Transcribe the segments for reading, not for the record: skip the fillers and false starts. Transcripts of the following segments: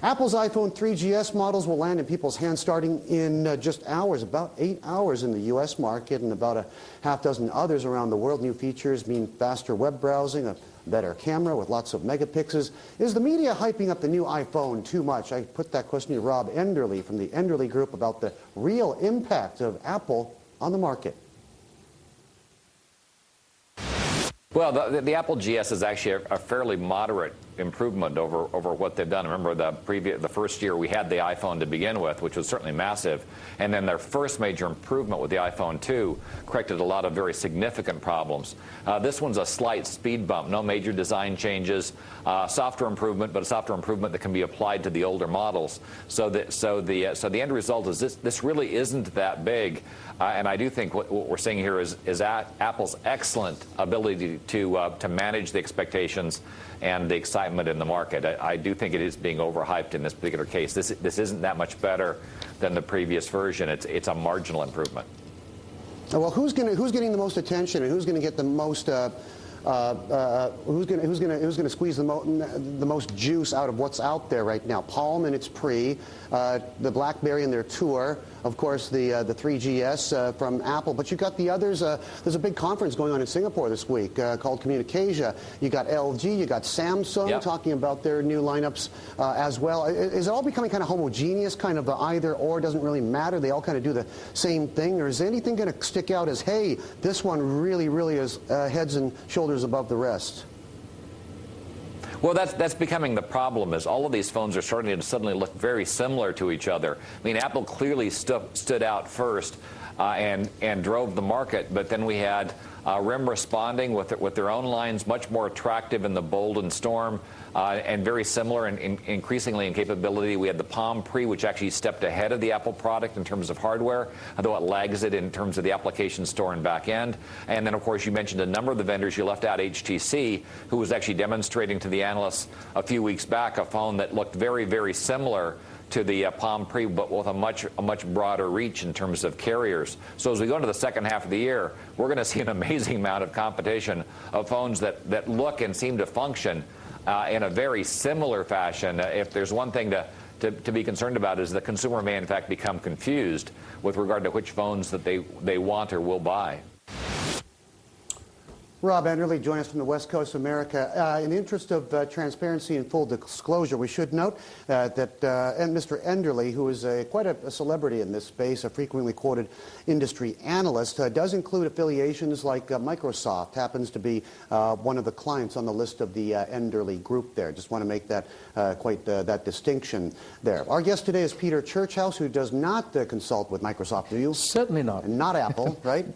Apple's iPhone 3GS models will land in people's hands starting in just hours, about 8 hours in the U.S. market, and about a half dozen others around the world. New features mean faster web browsing, a better camera with lots of megapixels. Is the media hyping up the new iPhone too much? I put that question to Rob Enderle from the Enderle Group about the real impact of Apple on the market. Well, the Apple GS is actually a fairly moderate improvement over what they've done. Remember, the first year we had the iPhone to begin with, which was certainly massive, and then their first major improvement with the iPhone 2 corrected a lot of very significant problems. This one's a slight speed bump, no major design changes, software improvement, but a software improvement that can be applied to the older models. So the end result is this really isn't that big, and I do think what we're seeing here is Apple's excellent ability to manage the expectations and the excitement in the market. I do think it is being overhyped in this particular case. This isn't that much better than the previous version. It's a marginal improvement. Well, who's getting the most attention, and who's going to get the most? Who's going to squeeze the most juice out of what's out there right now? Palm and its Pre, the Blackberry and their Tour, of course the 3GS from Apple, but you got the others. There's a big conference going on in Singapore this week called Communicasia. You got LG, you got Samsung talking about their new lineups as well. Is it all becoming kind of homogeneous, kind of either or, doesn't really matter? They all kind of do the same thing, or is anything going to stick out as, hey, this one really is heads and shoulders above the rest? Well, that's becoming the problem, is all of these phones are starting to suddenly look very similar to each other. I mean, Apple clearly stood out first and drove the market, but then we had RIM responding with their own lines, much more attractive in the Bold and Storm, and very similar and increasingly in capability. We had the Palm Pre, which actually stepped ahead of the Apple product in terms of hardware, although it lags it in terms of the application store and back end. And then, of course, you mentioned a number of the vendors. You left out HTC, who was actually demonstrating to the analysts a few weeks back a phone that looked very similar to the Palm Pre, but with a much broader reach in terms of carriers. So as we go into the second half of the year, we're going to see an amazing amount of competition of phones that look and seem to function in a very similar fashion. If there's one thing to be concerned about, is the consumer may in fact become confused with regard to which phones that they want or will buy. Rob Enderle joining us from the West Coast of America. In the interest of transparency and full disclosure, we should note that Mr. Enderle, who is quite a celebrity in this space, a frequently quoted industry analyst, does include affiliations like Microsoft, happens to be one of the clients on the list of the Enderle Group there. Just want to make that that distinction there. Our guest today is Peter Churchhouse, who does not consult with Microsoft, do you? Certainly not. And not Apple, right?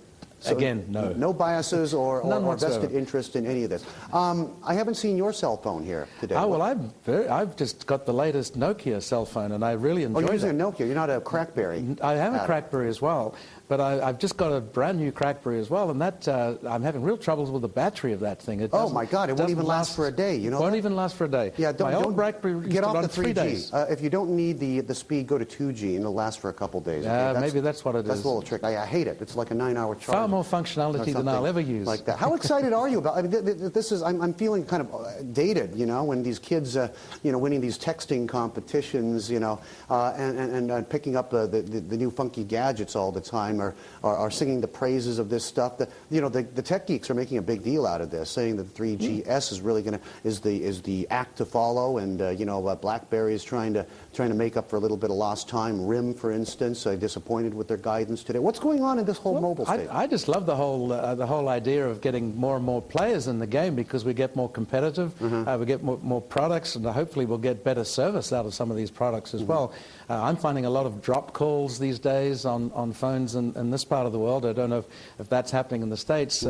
So again, no. No biases or vested interest in any of this. I haven't seen your cell phone here today. Oh, well, I've just got the latest Nokia cell phone, and I really enjoy it. Oh, you're using a Nokia. You're not a Crackberry. I have a Crackberry as well, but I've just got a brand new Crackberry as well, and that I'm having real troubles with the battery of that thing. Oh, my God. It won't even last for a day. You know won't even last for a day. Yeah, My old Blackberry get off the 3 days. If you don't need the speed, go to 2G, and it'll last for a couple days. Okay? Maybe that's what it is. That's a little trick. I hate it. It's like a 9-hour charge. Far more functionality than I'll ever use. Like that. How excited are you about? I mean, this is. I'm feeling kind of dated. You know, when these kids, winning these texting competitions, and picking up the new funky gadgets all the time, or are singing the praises of this stuff. The tech geeks are making a big deal out of this, saying that the 3GS is really is the act to follow, and BlackBerry is trying to make up for a little bit of lost time. RIM, for instance, disappointed with their guidance today. What's going on in this whole mobile space? I just love the whole idea of getting more and more players in the game, because we get more competitive, we get more products, and hopefully we'll get better service out of some of these products as well. I'm finding a lot of drop calls these days on phones in this part of the world. I don't know if that's happening in the States.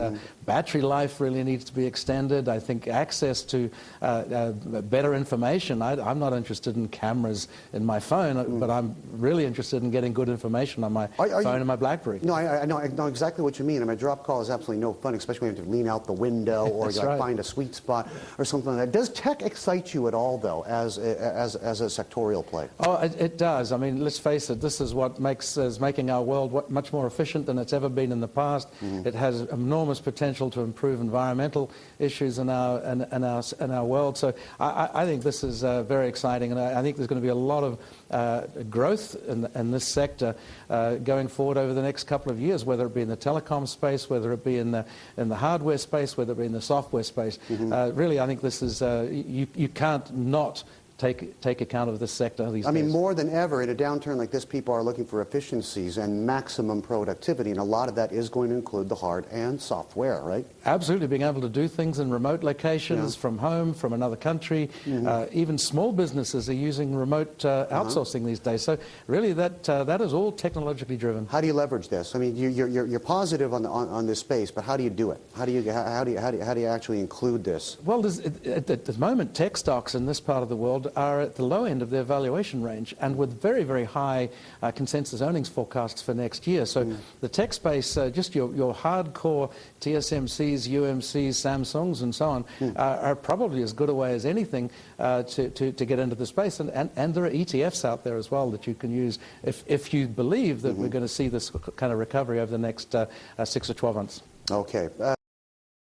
Battery life really needs to be extended. I think access to better information. I'm not interested in cameras in my phone, but I'm really interested in getting good information on my phone and my BlackBerry. No, I know exactly what what you mean. I mean, a drop call is absolutely no fun, especially when you have to lean out the window or you like, find a sweet spot or something like that. Does tech excite you at all, though, as a sectorial play? Oh, it does. I mean, let's face it, this is what is making our world much more efficient than it's ever been in the past. It has enormous potential to improve environmental issues in our world. So I think this is very exciting, and I think there's going to be a lot of growth in this sector going forward over the next couple of years, whether it be in the telecom space, whether it be in the hardware space, whether it be in the software space. Really, I think this is you can't not take account of this sector these days. I mean, more than ever, in a downturn like this, people are looking for efficiencies and maximum productivity, and a lot of that is going to include the hard and software, right? Absolutely. Being able to do things in remote locations, from home, from another country. Even small businesses are using remote outsourcing these days. So really, that is all technologically driven. How do you leverage this? I mean, you're positive on this space, but how do you do it? How do you actually include this? Well, at the moment, tech stocks in this part of the world are at the low end of their valuation range, and with very, very high consensus earnings forecasts for next year. So the tech space, just your hardcore TSMCs, UMCs, Samsungs, and so on, are probably as good a way as anything to get into the space. And there are ETFs out there as well that you can use if you believe that we're going to see this kind of recovery over the next 6 or 12 months. Okay.